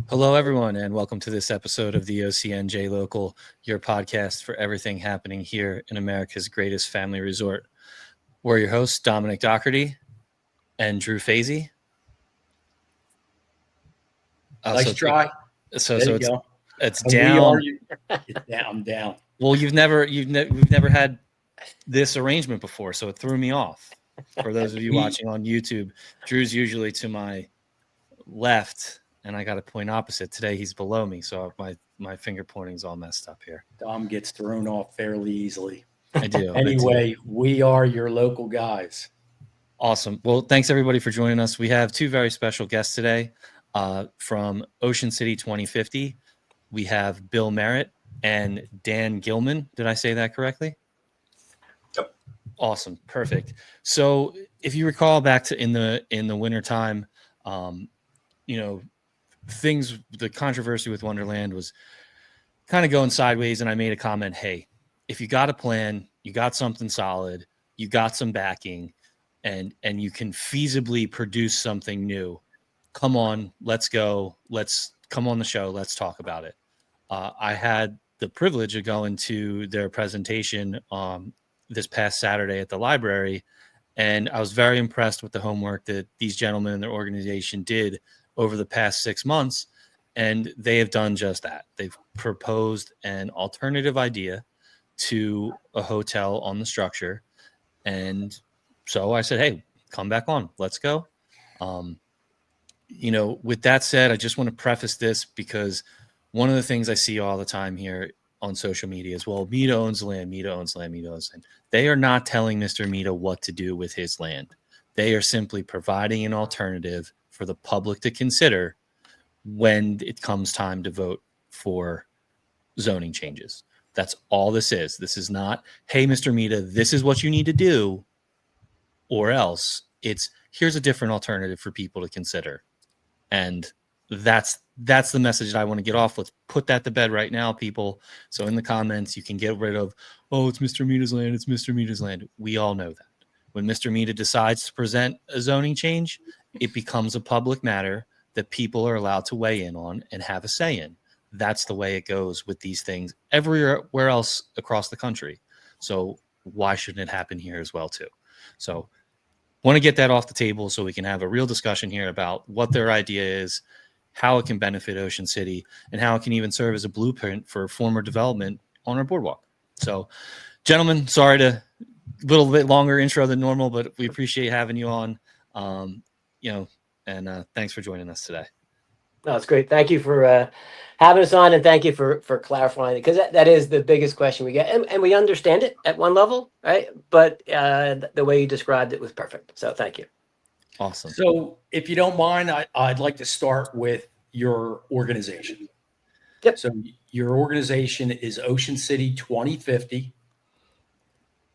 Hello, everyone, and welcome to this episode of the OCNJ Local, your podcast for everything happening here in America's greatest family resort. We're your hosts, Dominic Dougherty and Drew Fasy. Nice try. So, There so you it's go. it's And we are down. you. I'm down. Well, we've never had this arrangement before, so it threw me off. For those of you watching on YouTube, Drew's usually to my left, and I got to point opposite. Today he's below me, so my finger pointing's all messed up here. Dom gets thrown off fairly easily. I do. Anyway, we are your local guys. Awesome. Well, thanks everybody for joining us. We have two very special guests today from Ocean City 2050. We have Bill Merritt and Dan Gilman. Did I say that correctly? Yep. Awesome. Perfect. So if you recall back to in the wintertime, the controversy with Wonderland was kind of going sideways. And I made a comment, hey, if you got a plan, you got something solid, you got some backing, and you can feasibly produce something new, come on, let's go. Let's come on the show. Let's talk about it. I had the privilege of going to their presentation this past Saturday at the library, and I was very impressed with the homework that these gentlemen and their organization did over the past 6 months, and they have done just that. They've proposed an alternative idea to a hotel on the structure, and so I said, hey, come back on. Let's go. With that said, I just want to preface this because one of the things I see all the time here on social media is, well, Mita owns land, Mita owns land, Mita owns land. They are not telling Mr. Mita what to do with his land. They are simply providing an alternative for the public to consider when it comes time to vote for zoning changes. That's all this is. This is not, hey, Mr. Mita, this is what you need to do, or else. It's, here's a different alternative for people to consider. And that's the message that I want to get off. Let's put that to bed right now, people. So in the comments, you can get rid of, oh, it's Mr. Mita's land, it's Mr. Mita's land. We all know that. When Mr. Mita decides to present a zoning change, it becomes a public matter that people are allowed to weigh in on and have a say in. That's the way it goes with these things everywhere else across the country. So why shouldn't it happen here as well, too? So want to get that off the table so we can have a real discussion here about what their idea is, how it can benefit Ocean City, and how it can even serve as a blueprint for former development on our boardwalk. So, gentlemen, sorry to a little bit longer intro than normal, but we appreciate having you on, and thanks for joining us today. No, it's great. Thank you for having us on, and thank you for clarifying it, because that is the biggest question we get, and we understand it at one level, right? But the way you described it was perfect. So thank you. Awesome. So if you don't mind, I'd like to start with your organization. Yep. So your organization is Ocean City 2050.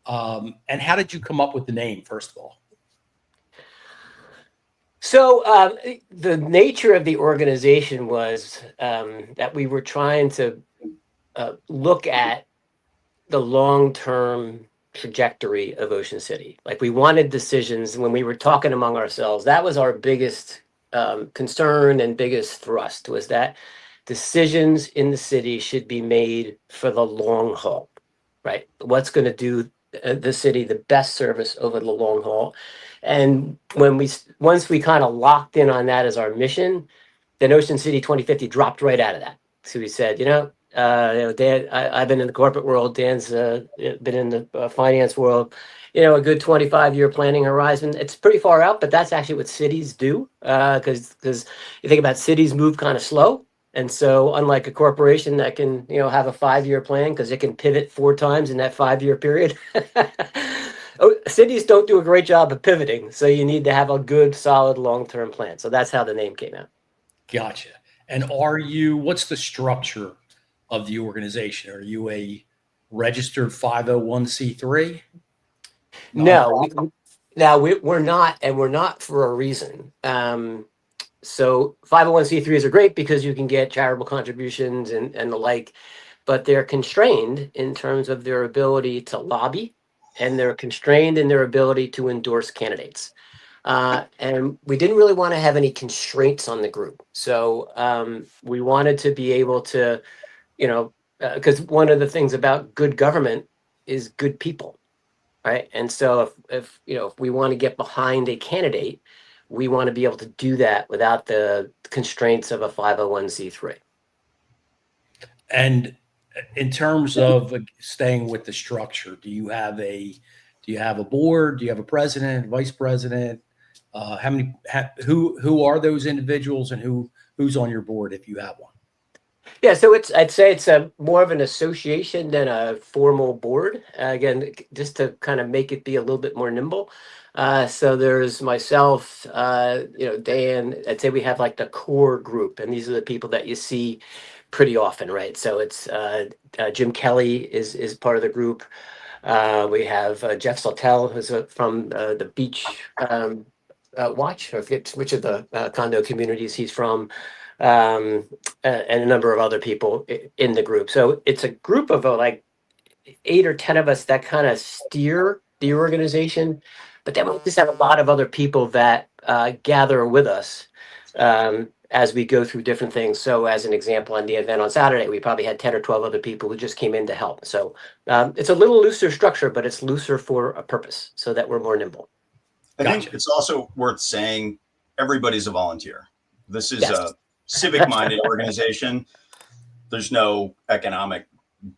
And how did you come up with the name, first of all? So the nature of the organization was that we were trying to look at the long-term trajectory of Ocean City. Like, we wanted decisions when we were talking among ourselves. That was our biggest concern and biggest thrust, was that decisions in the city should be made for the long haul, right? What's going to do the city the best service over the long haul. And once we kind of locked in on that as our mission, then Ocean City 2050 dropped right out of that. So we said, Dan, I've been in the corporate world. Dan's been in the finance world. A good 25-year planning horizon. It's pretty far out, but that's actually what cities do. Because you think about, cities move kind of slow. And so unlike a corporation that can, have a 5-year plan because it can pivot 4 times in that 5-year period, cities don't do a great job of pivoting. So you need to have a good, solid, long-term plan. So that's how the name came out. Gotcha. And what's the structure of the organization? Are you a registered 501c3? No, we're not, and we're not for a reason. So 501c3s are great because you can get charitable contributions and the like, but they're constrained in terms of their ability to lobby, and they're constrained in their ability to endorse candidates. And we didn't really want to have any constraints on the group. So we wanted to be able to, because one of the things about good government is good people, right? And so if we want to get behind a candidate, we want to be able to do that without the constraints of a 501c3. And in terms of staying with the structure, do you have a board? Do you have a president, vice president? Who are those individuals, and who's on your board if you have one? Yeah, so I'd say it's a more of an association than a formal board. Again, just to kind of make it be a little bit more nimble. So there's myself, Dan. I'd say we have like the core group, and these are the people that you see pretty often, right? So it's Jim Kelly is part of the group. We have Jeff Saltel, who's from the Beach Watch. I forget which of the condo communities he's from. And a number of other people in the group. So it's a group of like 8 or 10 of us that kind of steer the organization. But then we just have a lot of other people that gather with us as we go through different things. So as an example, on the event on Saturday, we probably had 10 or 12 other people who just came in to help. So it's a little looser structure, but it's looser for a purpose so that we're more nimble. I think it's also worth saying everybody's a volunteer. This is a civic-minded organization. There's no economic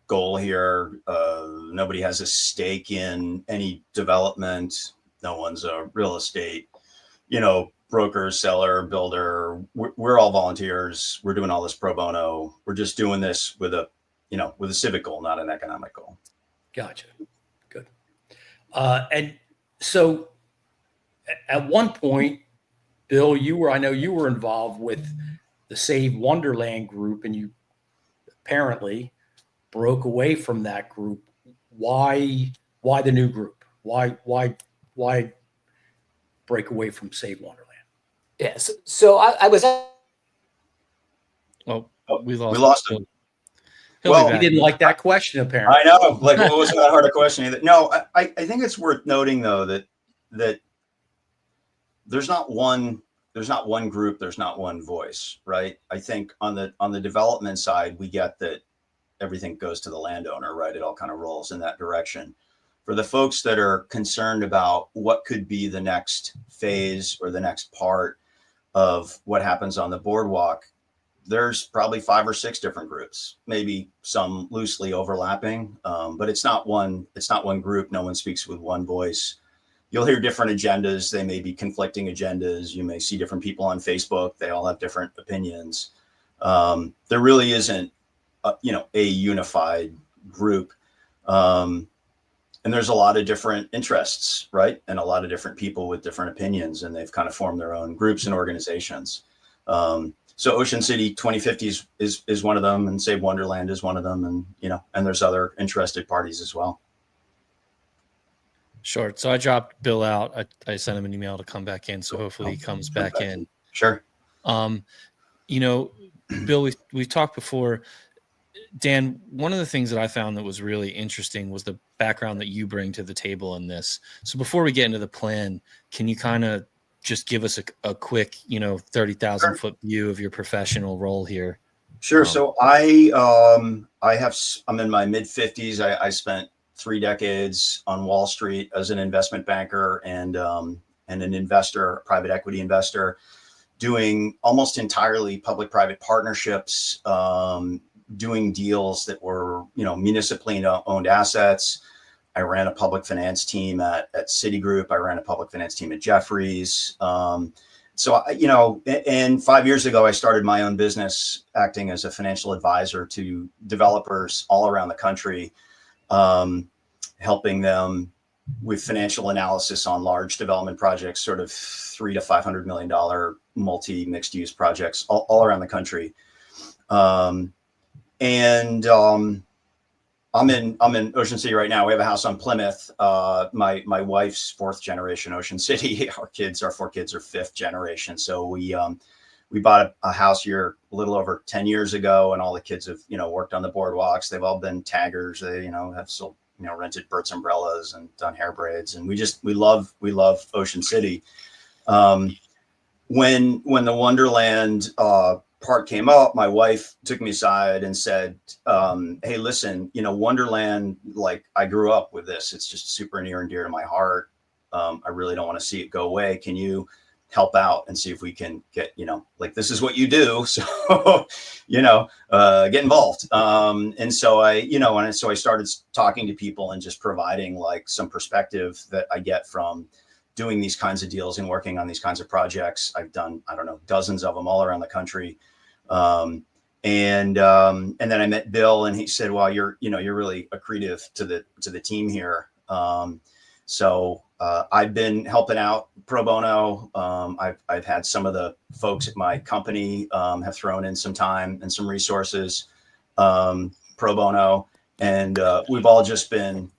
goal here. Nobody has a stake in any development. No one's a real estate, broker, seller, builder. We're all volunteers. We're doing all this pro bono. We're just doing this with a civic goal, not an economic goal. Gotcha. Good. And so at one point, Bill, I know you were involved with the Save Wonderland group, and you apparently broke away from that group. Why the new group? Why break away from Save Wonderland? Yes. So I was. Well, we lost him. Well, he didn't like that question, apparently. I know. Like, what was that hard a question either? No, I think it's worth noting though that there's not one group, there's not one voice, right? I think on the development side, we get that everything goes to the landowner, right? It all kind of rolls in that direction. For the folks that are concerned about what could be the next phase or the next part of what happens on the boardwalk, there's probably 5 or 6 different groups, maybe some loosely overlapping, but it's not one group. No one speaks with one voice. You'll hear different agendas. They may be conflicting agendas. You may see different people on Facebook. They all have different opinions. There really isn't, a unified group. And there's a lot of different interests, right? And a lot of different people with different opinions, and they've kind of formed their own groups and organizations. So Ocean City 2050 is one of them, and Save Wonderland is one of them. And, and there's other interested parties as well. Sure. So I dropped Bill out. I sent him an email to come back in. So hopefully he comes back in. Sure. Bill, we've talked before. Dan, one of the things that I found that was really interesting was the background that you bring to the table in this. So before we get into the plan, can you kind of just give us a quick, 30,000 foot view of your professional role here? Sure. So I'm in my mid 50s. I spent 3 decades on Wall Street as an investment banker and an investor, private equity investor, doing almost entirely public-private partnerships, doing deals that were, municipally owned assets. I ran a public finance team at Citigroup. I ran a public finance team at Jefferies. And 5 years ago, I started my own business acting as a financial advisor to developers all around the country, helping them with financial analysis on large development projects, sort of $300 to $500 million multi-mixed use projects all around the country. I'm in Ocean City right now. We have a house on Plymouth. My wife's 4th generation Ocean City. Our 4 kids are 5th generation. So we bought a house here a little over 10 years ago, and all the kids have, worked on the boardwalks. They've all been taggers. They, have sold, rented Burt's umbrellas and done hair braids. And we love Ocean City. When the Wonderland part came up, my wife took me aside and said, "Hey, listen, Wonderland. Like, I grew up with this. It's just super near and dear to my heart. I really don't want to see it go away. Can you help out and see if we can get, like, this is what you do. So, get involved." And so I started talking to people and just providing like some perspective that I get from doing these kinds of deals and working on these kinds of projects. I've done, I don't know, dozens of them all around the country. And then I met Bill, and he said, "Well, you're really accretive to the team here." So I've been helping out pro bono. I've had some of the folks at my company have thrown in some time and some resources pro bono, and we've all just been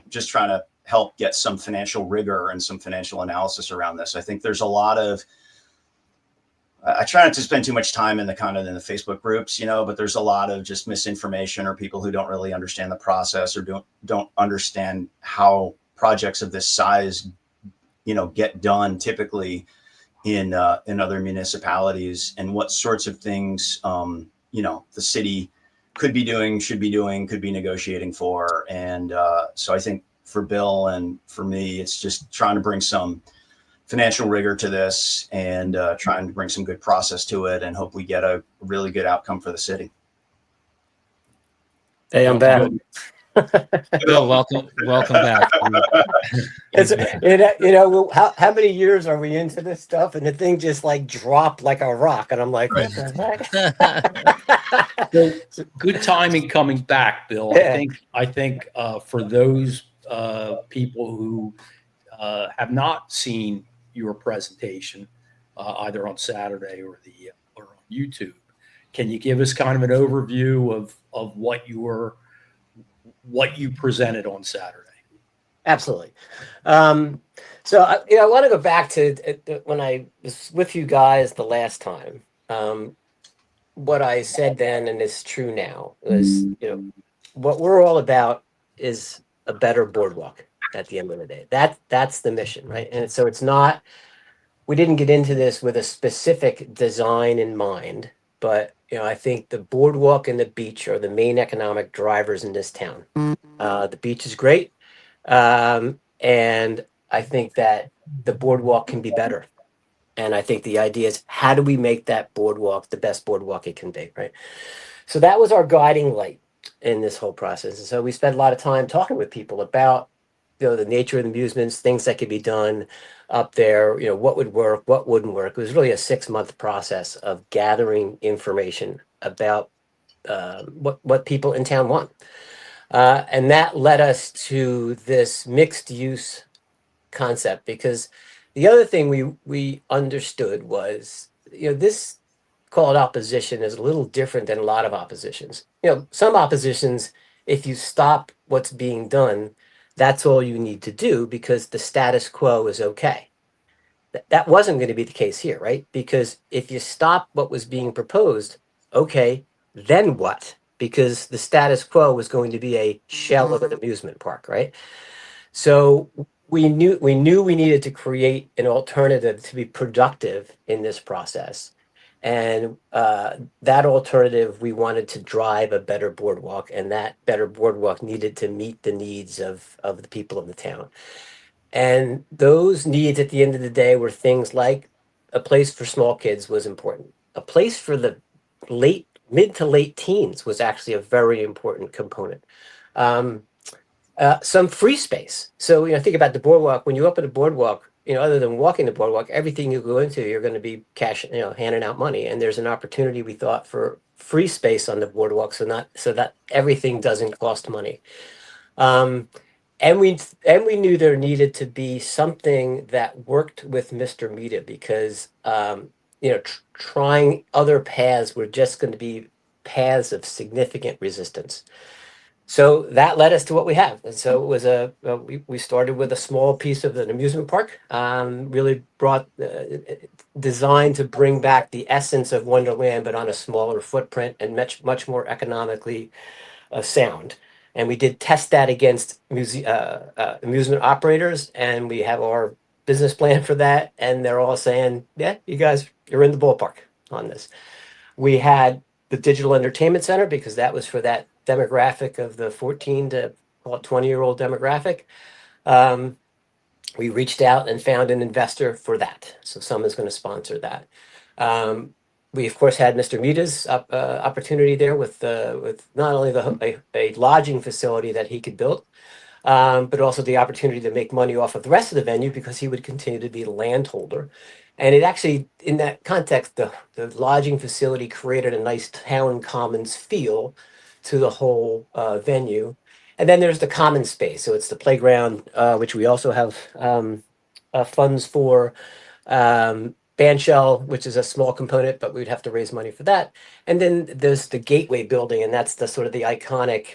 just trying to help get some financial rigor and some financial analysis around this. I think there's a lot of, I try not to spend too much time in the Facebook groups, but there's a lot of just misinformation or people who don't really understand the process or don't understand how projects of this size, get done typically in other municipalities, and what sorts of things, the city could be doing, should be doing, could be negotiating for. And so I think for Bill and for me, it's just trying to bring some financial rigor to this and trying to bring some good process to it, and hope we get a really good outcome for the city. Hey, I'm back. Bill, welcome back. How many years are we into this stuff? And the thing just like dropped like a rock, and I'm like, what the heck? So good timing coming back, Bill. Yeah. I think for those people who have not seen your presentation either on Saturday or on YouTube, can you give us kind of an overview of what you presented on Saturday? Absolutely. So I want to go back to when I was with you guys the last time. What I said then, and it's true now, was what we're all about is a better boardwalk at the end of the day. That's the mission, right? And so it's not, we didn't get into this with a specific design in mind, but I think the boardwalk and the beach are the main economic drivers in this town. The beach is great, and I think that the boardwalk can be better. And I think the idea is, how do we make that boardwalk the best boardwalk it can be, right? So that was our guiding light in this whole process. And so we spent a lot of time talking with people about the nature of the amusements, things that could be done up there, what would work, what wouldn't work. It was really a 6-month process of gathering information about what people in town want. And that led us to this mixed use concept, because the other thing we understood was, this called opposition is a little different than a lot of oppositions. Some oppositions, if you stop what's being done, that's all you need to do because the status quo is okay. That wasn't going to be the case here, right? Because if you stop what was being proposed, okay, then what? Because the status quo was going to be a shell of an amusement park, right? So we knew we needed to create an alternative to be productive in this process. And that alternative, we wanted to drive a better boardwalk, and that better boardwalk needed to meet the needs of the people of the town. And those needs at the end of the day were things like a place for small kids was important. A place for the mid to late teens was actually a very important component. Some free space. So, think about the boardwalk. When you open a boardwalk, other than walking the boardwalk, everything you go into, you're going to be handing out money. And there's an opportunity, we thought, for free space on the boardwalk, so that everything doesn't cost money. And we knew there needed to be something that worked with Mr. Mita, because trying other paths were just going to be paths of significant resistance. So that led us to what we have. And so it was we started with a small piece of an amusement park, really designed to bring back the essence of Wonderland, but on a smaller footprint and much more economically sound. And we did test that against amusement operators, and we have our business plan for that, and they're all saying, yeah, you guys, you're in the ballpark on this. We had the digital entertainment center because that was for that demographic of the 14 to 20-year-old demographic. We reached out and found an investor for that. So someone's going to sponsor that. We, of course, had Mr. Mita's opportunity there with not only a lodging facility that he could build, but also the opportunity to make money off of the rest of the venue because he would continue to be the landholder. And it actually, in that context, the lodging facility created a nice town commons feel to the whole venue. And then there's the common space. So it's the playground, which we also have funds for. Band shell, which is a small component, but we'd have to raise money for that. And then there's the gateway building, and that's the sort of the iconic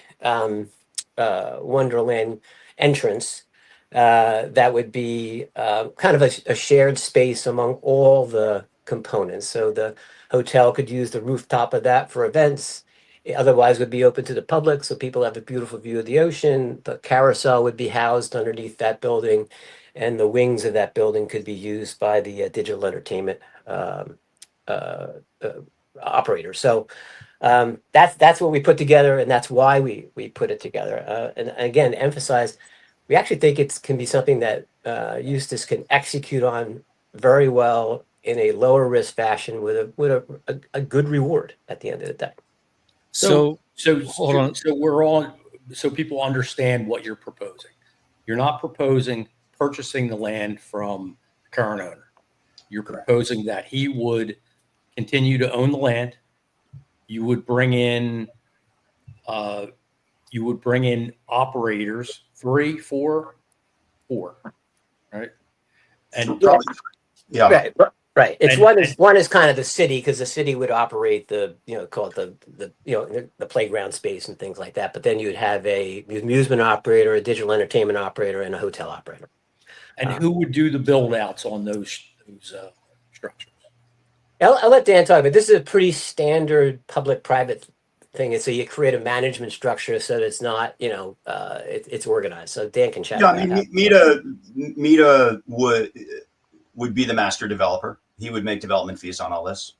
Wonderland entrance. That would be kind of a shared space among all the components. So the hotel could use the rooftop of that for events. It otherwise would be open to the public, so people have a beautiful view of the ocean. The carousel would be housed underneath that building, and the wings of that building could be used by the digital entertainment operator. So that's what we put together, and that's why we put it together. And again, emphasize, we actually think it can be something that Eustis can execute on very well in a lower risk fashion with a good reward at the end of the day. So hold on. So people understand what you're proposing. You're not proposing purchasing the land from the current owner. You're proposing that he would continue to own the land. You would bring in operators, 3, 4, right? And Probably, yeah. Right. It's And- one is kind of the city, because the city would operate call it the playground space and things like that. But then you'd have a amusement operator, a digital entertainment operator, and a hotel operator. And who would do the build outs on those structures? I'll let Dan talk, but this is a pretty standard public-private thing. And so you create a management structure so that it's not, it's organized. So Dan can chat. Yeah, I mean, Mita would be the master developer. He would make development fees on all this.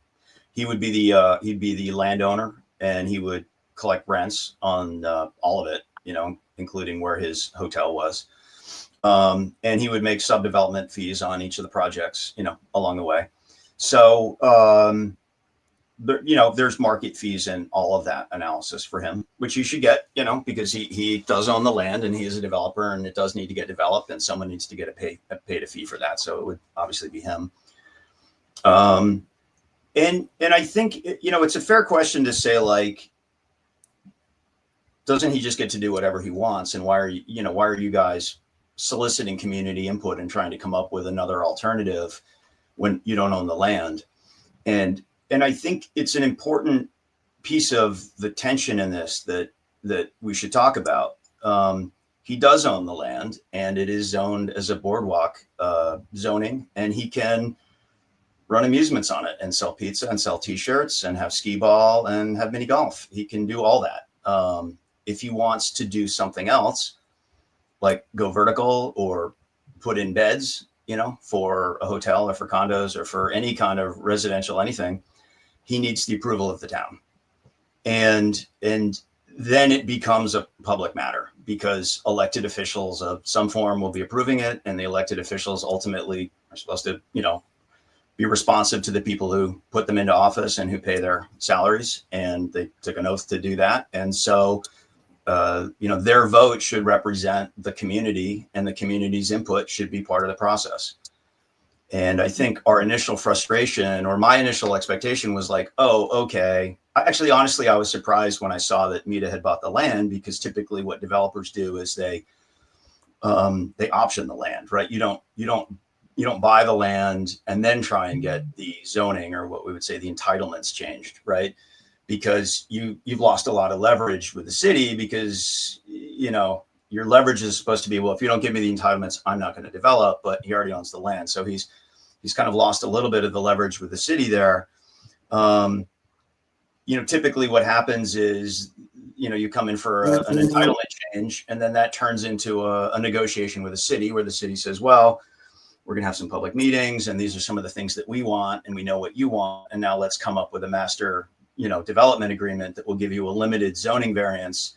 He would be the landowner, and he would collect rents on all of it, including where his hotel was. And he would make sub-development fees on each of the projects, along the way. So, there's market fees and all of that analysis for him, which you should get, because he does own the land and he is a developer, and it does need to get developed, and someone needs to get paid a fee for that. So it would obviously be him. And I think, it's a fair question to say, like, doesn't he just get to do whatever he wants? And why are you guys soliciting community input and trying to come up with another alternative when you don't own the land? And I think it's an important piece of the tension in this that we should talk about. He does own the land, and it is zoned as a boardwalk zoning, and he can run amusements on it and sell pizza and sell T-shirts and have skee ball and have mini golf. He can do all that. If he wants to do something else, like go vertical or put in beds, for a hotel or for condos or for any kind of residential anything, he needs the approval of the town. And then it becomes a public matter, because elected officials of some form will be approving it, and the elected officials ultimately are supposed to, be responsive to the people who put them into office and who pay their salaries, and they took an oath to do that. And so their vote should represent the community, and the community's input should be part of the process. And I think our initial frustration, or my initial expectation, was like, oh, okay. Honestly, I was surprised when I saw that Mita had bought the land, because typically what developers do is they option the land, right? You don't buy the land and then try and get the zoning, or what we would say the entitlements, changed, right? Because you've lost a lot of leverage with the city, because your leverage is supposed to be, well, if you don't give me the entitlements, I'm not going to develop. But he already owns the land, so he's kind of lost a little bit of the leverage with the city there. Typically what happens is, you come in for an entitlement change, and then that turns into a negotiation with the city, where the city says, well, we're going to have some public meetings, and these are some of the things that we want, and we know what you want. And now let's come up with a master, development agreement that will give you a limited zoning variance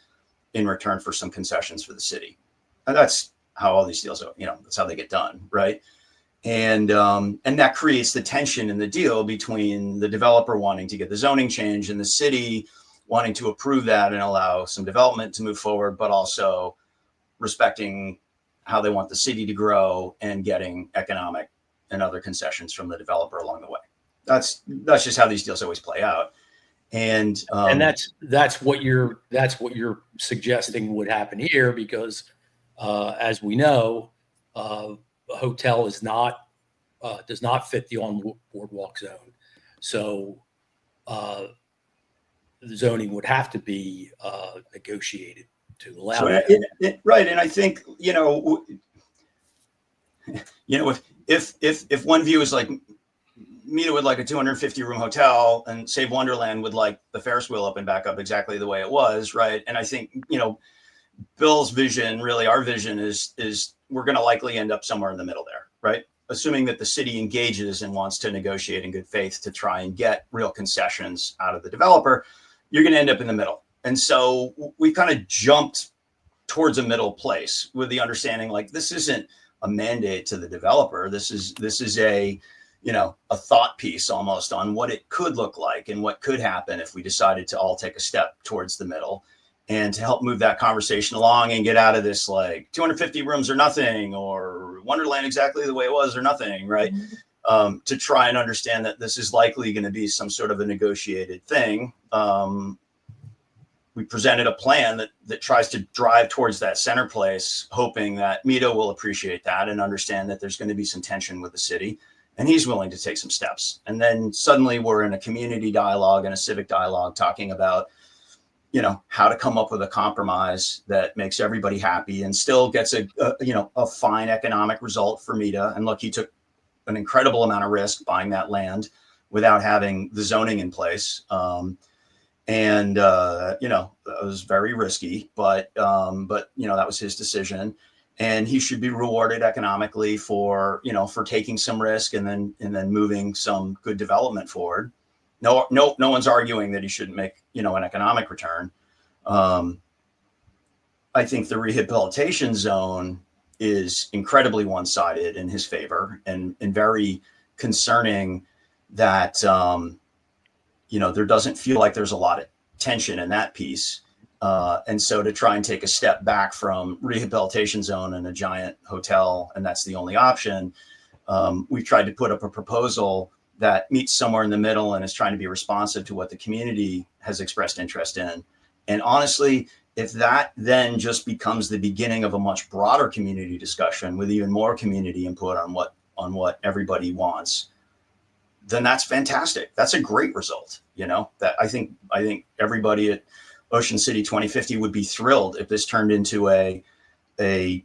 in return for some concessions for the city. And that's how all these deals are, that's how they get done, right? And that creates the tension in the deal between the developer wanting to get the zoning change and the city wanting to approve that and allow some development to move forward, but also respecting how they want the city to grow and getting economic and other concessions from the developer along the way. That's just how these deals always play out. And that's what you're suggesting would happen here, because as we know, a hotel is does not fit the on boardwalk zone. So the zoning would have to be negotiated to allow that. Right. And I think, if one view is like Mita would like a 250 room hotel and Save Wonderland would like the Ferris wheel up and back up exactly the way it was. Right. And I think, Bill's vision, really our vision is we're going to likely end up somewhere in the middle there. Right. Assuming that the city engages and wants to negotiate in good faith to try and get real concessions out of the developer, you're going to end up in the middle. And so we kind of jumped towards a middle place with the understanding, like, this isn't a mandate to the developer. This is a thought piece almost on what it could look like and what could happen if we decided to all take a step towards the middle, and to help move that conversation along and get out of this, like 250 rooms or nothing, or Wonderland exactly the way it was or nothing. Right. To try and understand that this is likely going to be some sort of a negotiated thing. We presented a plan that tries to drive towards that center place, hoping that Mita will appreciate that and understand that there's going to be some tension with the city, and he's willing to take some steps. And then suddenly we're in a community dialogue and a civic dialogue talking about, how to come up with a compromise that makes everybody happy and still gets a fine economic result for Mita. And look, he took an incredible amount of risk buying that land without having the zoning in place. It was very risky, but that was his decision, and he should be rewarded economically for taking some risk and then moving some good development forward. No one's arguing that he shouldn't make, an economic return. I think the rehabilitation zone is incredibly one-sided in his favor, and very concerning that, there doesn't feel like there's a lot of tension in that piece. And so to try and take a step back from rehabilitation zone and a giant hotel, and that's the only option, we've tried to put up a proposal that meets somewhere in the middle and is trying to be responsive to what the community has expressed interest in. And honestly, if that then just becomes the beginning of a much broader community discussion with even more community input on what everybody wants, then that's fantastic. That's a great result. That I think everybody at Ocean City 2050 would be thrilled if this turned into a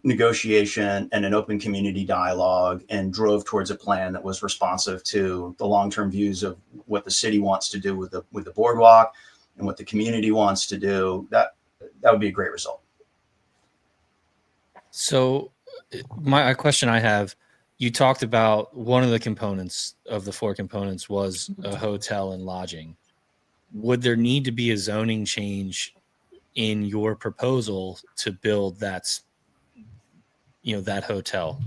negotiation and an open community dialogue and drove towards a plan that was responsive to the long-term views of what the city wants to do with the boardwalk and what the community wants to do. That would be a great result. So my question I have, you talked about one of the components of the 4 components was a hotel and lodging. Would there need to be a zoning change in your proposal to build that hotel?